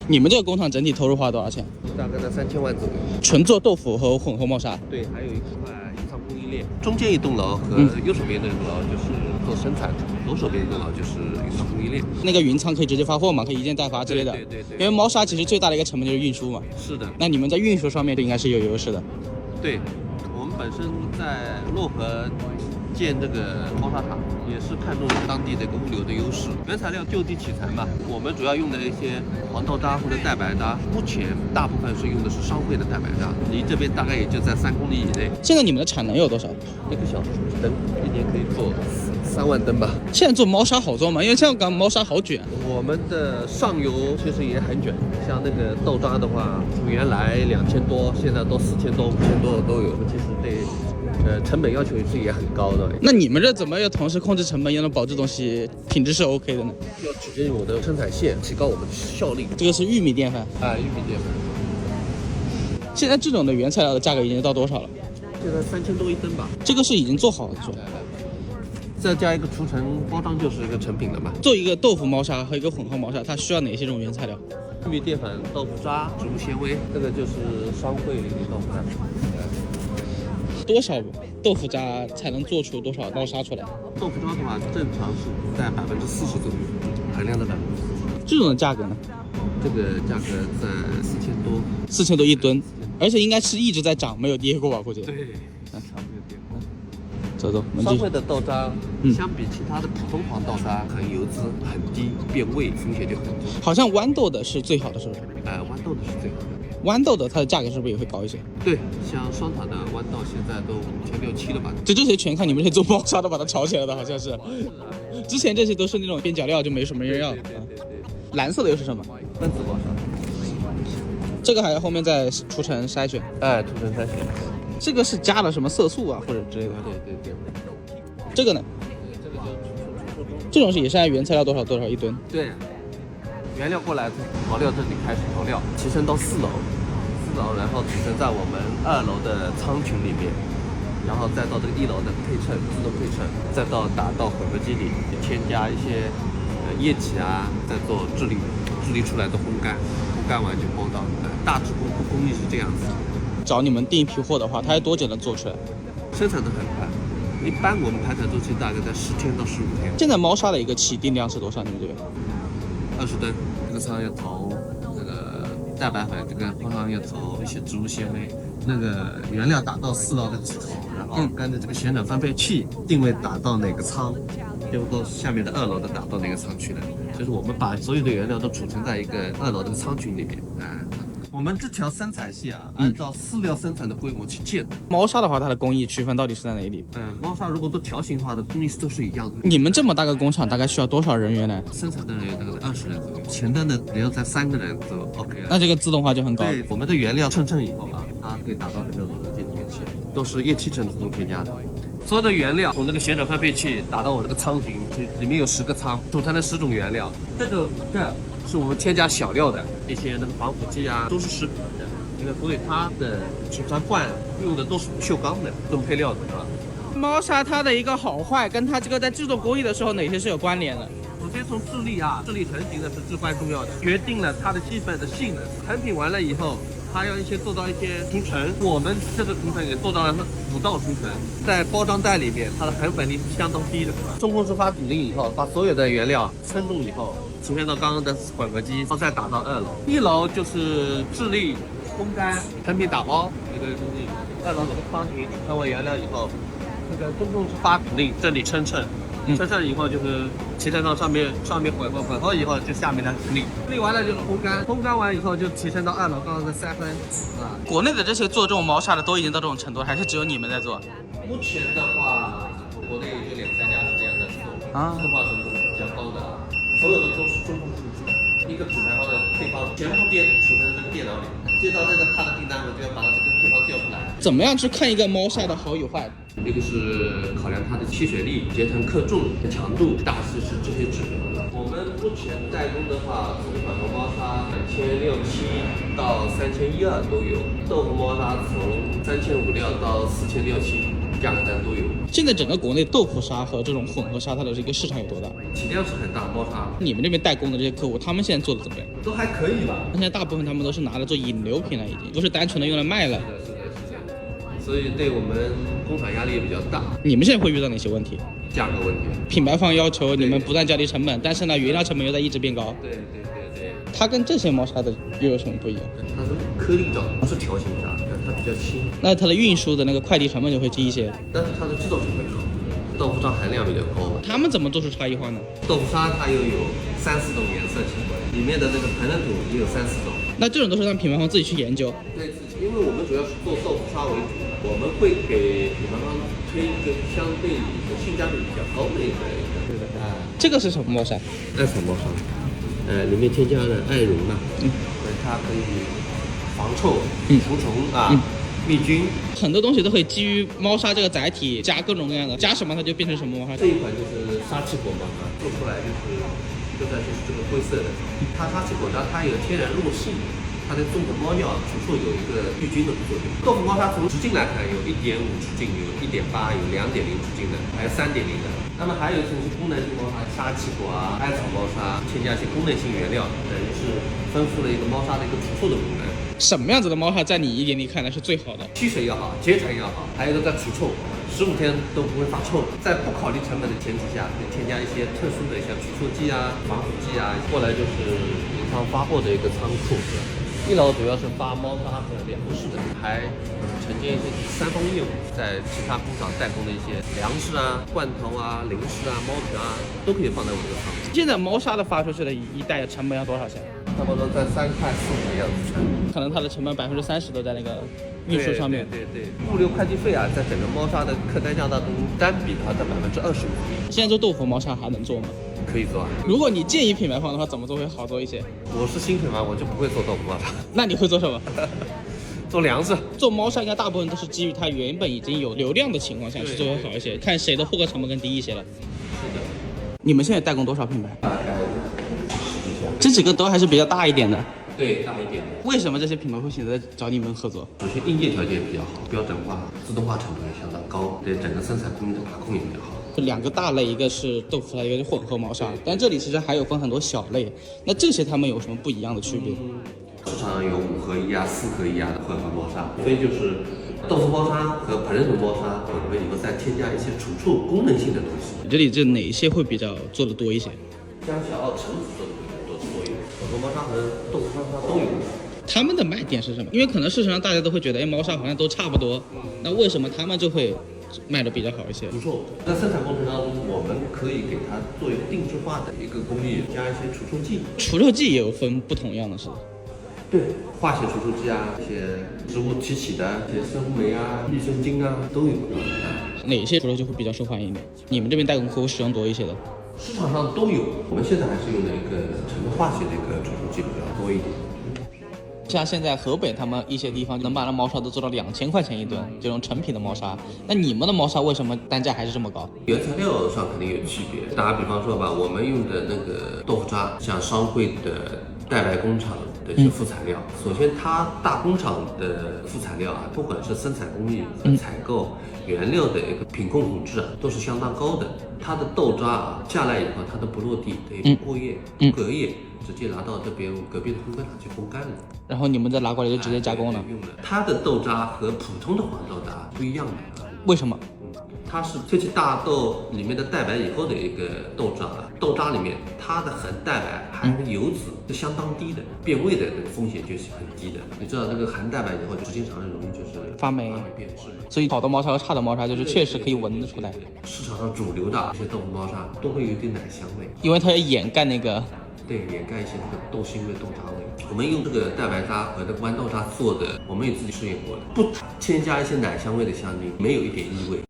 你们这个工厂整体投入花多少钱？大概在3000万左右。纯做豆腐和混合猫砂。对，还有一块原厂供应链，中间一栋楼和右手边那栋楼就是做生产的，左手边一栋楼就是原厂供应链。那个云仓可以直接发货嘛？可以一件代发之类的。对。因为猫砂其实最大的一个成本就是运输嘛。是的。那你们在运输上面应该是有优势的。对，我们本身在漯河建这个猫砂厂，也是看中了当地的一个物流的优势。原材料就地取材嘛，我们主要用的一些黄豆渣或者带白渣，目前大部分是用的是商会的带白渣，离这边大概也就在3公里以内。现在你们的产能有多少？1个小时灯，一年可以做3万灯吧。现在做猫砂好做吗？因为香港猫砂好卷。我们的上游其实也很卷，像那个豆渣的话，原来2000多，现在都4000多、5000多的都有。其实对。成本要求也很高的。那你们这怎么又同时控制成本，又能保这东西品质是 OK 的呢？要取决于我的生产线，提高我们的效率。这个是玉米淀粉啊，玉米淀粉。现在这种的原材料的价格已经到多少了？现在3000多一灯吧。这个是已经做好了是吧？再加一个除尘包装就是一个成品了嘛。做一个豆腐猫砂和一个混合猫砂，它需要哪些种原材料？玉米淀粉、豆腐渣、植物纤维，这个就是商会里的豆腐渣。多少豆腐渣才能做出多少猫砂出来？豆腐渣的话，正常是在40%左右，含量的40%。这种的价格呢？这个价格在4000多，4000多一吨，而且应该是一直在涨，没有跌过吧？估计。对，没有跌过。走，商会的豆渣，相比其他的普通黄豆沙，很油脂很低，变味风险就很低。好像豌豆的是最好的，是不是？豌豆的是最好的。豌豆的它的价格是不是也会高一些？对，像双塔的豌豆现在都5600、7了吧？这些全靠你们这些做猫砂的把它炒起来的，好像是。之前这些都是那种边角料，就没什么人要。对。蓝色的又是什么？分子猫砂。这个还要后面再除尘筛选。除尘筛选。这个是加了什么色素啊，或者之类的？对。这个呢？这种是也是按原材料多少一吨？对。原料过来，调料这里开始调料，提升到4楼，然后储存在我们2楼的仓群里面，然后再到这个1楼的配称，自动配称，再打到混合机里，添加一些液体啊，再做智力出来的烘干完就包到。大致工艺是这样子。找你们订一批货的话，它要多久能做出来？生产的很快，一般我们排产周期大概在10天到15天。现在猫砂的一个起订量是多少？你们这边？20吨。这个仓要投那个蛋白粉，这个后方要投一些植物纤维。那个原料打到4楼的机头，然后跟着这个旋转分配器定位打到哪个仓，就到下面的2楼的打到哪个仓去的。就是我们把所有的原料都储存在一个2楼的仓群里面。我们这条生产线按照饲料生产的规模去建的。猫砂的话，它的工艺区分到底是在哪里？猫砂如果都条形化的工艺都是一样的。你们这么大个工厂，大概需要多少人员呢？生产的人大概20人左右，前端的只要在3个人就 OK 了。那这个自动化就很高。对，我们的原料称以后它可以达到很多种的阶梯器，都是液气称自动添加的。所有的原料从这个旋转分配器打到我这个仓群，里面有10个仓，储存了10种原料。这是我们添加小料的一些那个防腐剂啊，都是食品的。所以它的储存罐用的都是不锈钢的，这种配料的是吧？猫砂它的一个好坏跟它这个在制作工艺的时候哪些是有关联的？首先从智力成型的是至关重要的，决定了它的基本的性能。成品完了以后，它要做到一些除尘，我们这个除尘也做到了5道除尘，在包装袋里面，它的含粉率是相当低的。中控室发指令以后，把所有的原料称重以后，储存到刚刚的混合机，然后再打到2楼。1楼就是智力烘干，成品打包一个东西。2楼这个仓群称为原料以后，这个中控室发指令，这里称以后就是提升到上面混合以后就下面的处理完了就是烘干完以后就提升到2楼刚刚的3分国内的这些做这种猫砂的都已经到这种程度，还是只有你们在做？目前的话，国内也就2、3家是这样在做自动化程度比较高的，所有的都是中控数据，一个品牌方的配方全部储存在这个电脑里，接到这个他的订单，我就要把它这个配方调出来。怎么样去看一个猫砂的好与坏？一个是考量它的吸水力、结成克重、强度，大致是这些指标。我们目前代工的话，这个混合猫砂2600到3120都有，豆腐猫砂从3500到4600价格战都有。现在整个国内豆腐沙和这种混合沙，它的这个市场有多大？体量是很大，猫砂你们这边代工的这些客户，他们现在做的怎么样？都还可以吧。现在大部分他们都是拿来做引流品了，已经不是单纯的用来卖了。是的。所以对我们工厂压力也比较大。你们现在会遇到哪些问题？价格问题。品牌方要求你们不断降低成本，但是呢，原料成本又在一直变高。对。它跟这些猫砂的又有什么不一样？它是颗粒状，不是条形砂，它比较轻。那它的运输的那个快递成本就会低一些。但是它的制造成本高，豆腐渣含量比较高。他们怎么做出差异化呢？豆腐砂它又有3-4种颜色起来，里面的那个盆土也有3-4种。那这种都是让品牌方自己去研究。对，因为我们主要是做豆腐砂为主，我们会给品牌方推一个相对性价比比较高的一个。这个是什么猫砂？艾草猫砂。里面添加了艾绒它可以防臭、除虫灭菌。很多东西都可以基于猫砂这个载体加各种各样的，加什么它就变成什么猫砂。这一款就是沙气果猫砂，做出来就是这个灰色的。它沙气果砂它有天然落性，它的综合猫尿除臭有一个抑菌的作用。豆腐猫砂从直径来看有1.5直径，有1.8，有2.0直径的，还有3.0的。那么还有一种是功能性猫砂，沙气果艾草猫砂，添加一些功能性原料，等于是丰富了一个猫砂的一个除臭的功能。什么样子的猫砂在你眼里看来是最好的？吸水要好，结尘要好，还有一个在除臭，15天都不会发臭。在不考虑成本的前提下，可以添加一些特殊的像除臭剂防腐剂过来就是平常发货的一个仓库。1楼主要是发猫砂和粮食的，还承接一些第三方业务，在其他工厂代工的一些粮食罐头零食猫条都可以放在我这个仓库。现在猫砂的发出去的一袋成本要多少钱？差不多在3块4的样子。可能它的成本30%都在那个运输上面。对，物流快递费在整个猫砂的客单价当中单比的话在25%。现在做豆腐猫砂还能做吗？可以做如果你建议品牌方的话，怎么做会好做一些？我是新品牌，我就不会做豆腐猫砂。那你会做什么？做粮食。做猫砂应该大部分都是基于它原本已经有流量的情况下去做会好一些，看谁的获客成本更低一些了。是的。你们现在代工多少品牌？大概10几家。这几个都还是比较大一点的。对，大一点的。为什么这些品牌会选择找你们合作？首先硬件条件也比较好，标准化、自动化程度也相当高，对整个生产工艺的把控也比较好。2个大类，一个是豆腐砂，一个是混合猫砂，但这里其实还有分很多小类。那这些它们有什么不一样的区别？市场上有5合14合1的混合猫砂，所以就是豆腐猫砂和盆土猫砂混合以后再添加一些除臭功能性的东西。这里哪些会比较做的多一些？江小橙子做的多一点，混合猫砂和豆腐猫砂都有。他们的卖点是什么？因为可能市场上大家都会觉得，猫砂好像都差不多，那为什么他们就会卖的比较好一些？除臭，在生产过程当中，我们可以给它做一个定制化的一个工艺，加一些除臭剂。除臭剂也有分不同样的是吧？对，化学除臭剂一些植物提起的一些生物酶益生菌都有。哪些除臭剂会比较受欢迎的？你们这边代工客户使用多一些的？市场上都有，我们现在还是用的一个成分化学的一个除臭剂比较多一点。像现在河北他们一些地方能把那猫砂都做到2000块钱一吨，这种成品的猫砂。那你们的猫砂为什么单价还是这么高？原材料上肯定有区别。打个比方说吧，我们用的那个豆腐渣，像商会的代白工厂的一些副材料，首先它大工厂的副材料不管是生产工艺和采购原料的一个品控控制都是相当高的。它的豆渣下来以后，它都不落地，得过夜、隔夜。直接拿到这边隔壁的烘干厂去烘干了，然后你们再拿过来就直接加工了。它的豆渣和普通的黄豆渣不一样的，为什么？它是萃取大豆里面的蛋白以后的一个豆渣，豆渣里面它的含蛋白、含油脂是相当低的，变味的这个风险就是很低的。你知道这个含蛋白以后，时间长了容易就是发霉变质。所以好的猫砂和差的猫砂就是确实可以闻得出来。市场上主流的这些豆腐猫砂都会有一点奶香味，因为它要掩盖那个。对，掩盖一些那个豆腥味、豆渣味。我们用这个蛋白渣和这个豌豆渣做的，我们也自己试验过的，不添加一些奶香味的香精，没有一点异味。